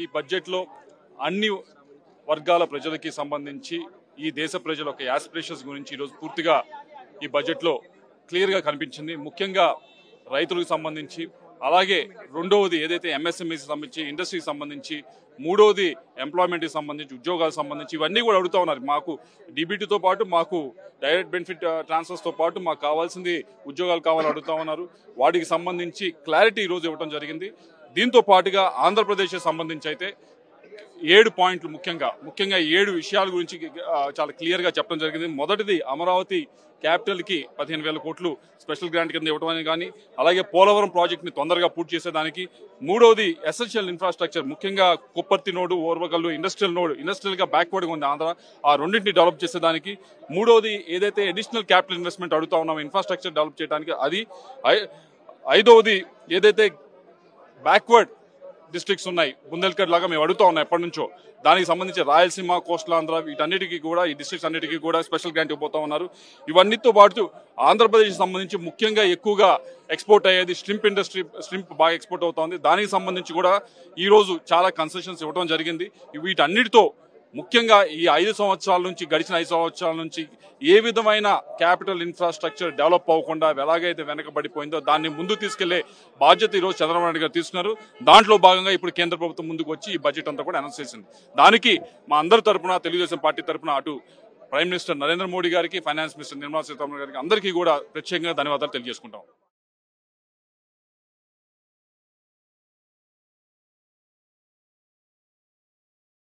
ఈ బడ్జెట్లో అన్ని వర్గాల ప్రజలకి సంబంధించి ఈ దేశ ప్రజల యొక్క యాస్పిరేషన్స్ గురించి ఈరోజు పూర్తిగా ఈ బడ్జెట్లో క్లియర్గా కనిపించింది. ముఖ్యంగా రైతులకు సంబంధించి, అలాగే రెండవది ఏదైతే ఎంఎస్ఎంఈకి సంబంధించి, ఇండస్ట్రీకి సంబంధించి, మూడవది ఎంప్లాయ్మెంట్కి సంబంధించి, ఉద్యోగాలకు సంబంధించి ఇవన్నీ కూడా అడుగుతూ ఉన్నారు. మాకు డీబీటీతో పాటు మాకు డైరెక్ట్ బెనిఫిట్ ట్రాన్స్ఫర్స్తో పాటు మాకు కావాల్సింది ఉద్యోగాలు కావాలని అడుగుతూ ఉన్నారు. వాటికి సంబంధించి క్లారిటీ ఈరోజు ఇవ్వడం జరిగింది. దీంతో పాటుగా ఆంధ్రప్రదేశ్కి సంబంధించి అయితే 7 పాయింట్లు ముఖ్యంగా 7 విషయాల గురించి చాలా క్లియర్గా చెప్పడం జరిగింది. మొదటిది అమరావతి క్యాపిటల్కి 15,000 కోట్లు స్పెషల్ గ్రాంట్ కింద ఇవ్వడం కానీ, అలాగే పోలవరం ప్రాజెక్ట్ని తొందరగా పూర్తి చేసేదానికి, మూడవది ఎసెన్షియల్ ఇన్ఫ్రాస్ట్రక్చర్ ముఖ్యంగా కుప్పర్తి నోడు, ఓర్వగల్లు ఇండస్ట్రియల్గా బ్యాక్వర్డ్గా ఉంది ఆంధ్ర, ఆ రెండింటిని డెవలప్ చేసేదానికి, మూడవది ఏదైతే అడిషనల్ క్యాపిటల్ ఇన్వెస్ట్మెంట్ అడుగుతా ఉన్నామో ఇన్ఫ్రాస్ట్రక్చర్ డెవలప్ చేయడానికి అది, ఐదవది ఏదైతే బ్యాక్వర్డ్ డిస్ట్రిక్ట్స్ ఉన్నాయి బుందేల్ఖండ్ లాగా మేము అడుగుతా ఉన్నాం ఎప్పటి నుంచో, దానికి సంబంధించి రాయలసీమ, కోస్టల్ ఆంధ్ర వీటన్నిటికీ కూడా ఈ డిస్ట్రిక్ట్స్ అన్నిటికీ కూడా స్పెషల్ గ్రాంట్ ఇవ్వబోతా ఉన్నారు. ఇవన్నిటితో పాటు ఆంధ్రప్రదేశ్కి సంబంధించి ముఖ్యంగా ఎక్కువగా ఎక్స్పోర్ట్ అయ్యేది స్ట్రింప్ బాగా ఎక్స్పోర్ట్ అవుతుంది. దానికి సంబంధించి కూడా ఈరోజు చాలా కన్సెషన్స్ ఇవ్వడం జరిగింది. వీటన్నిటితో ముఖ్యంగా ఈ గడిచిన 5 సంవత్సరాల నుంచి ఏ విధమైన క్యాపిటల్ ఇన్ఫ్రాస్ట్రక్చర్ డెవలప్ అవ్వకుండా ఎలాగైతే వెనకబడిపోయిందో దాన్ని ముందుకు తీసుకెళ్లే బాధ్యత ఈరోజు చంద్రబాబు నాయుడు గారు తీసుకున్నారు. దాంట్లో భాగంగా ఇప్పుడు కేంద్ర ప్రభుత్వం ముందుకు వచ్చి ఈ బడ్జెట్ అంతా కూడా అనౌన్స్ చేసింది. దానికి మా అందరి తరపున, తెలుగుదేశం పార్టీ తరపున అటు ప్రైమ్ మినిస్టర్ నరేంద్ర మోడీ గారికి, ఫైనాన్స్ మినిస్టర్ నిర్మలా సీతారామన్ గారికి అందరికీ కూడా ప్రత్యేకంగా ధన్యవాదాలు తెలియజేసుకుంటాం.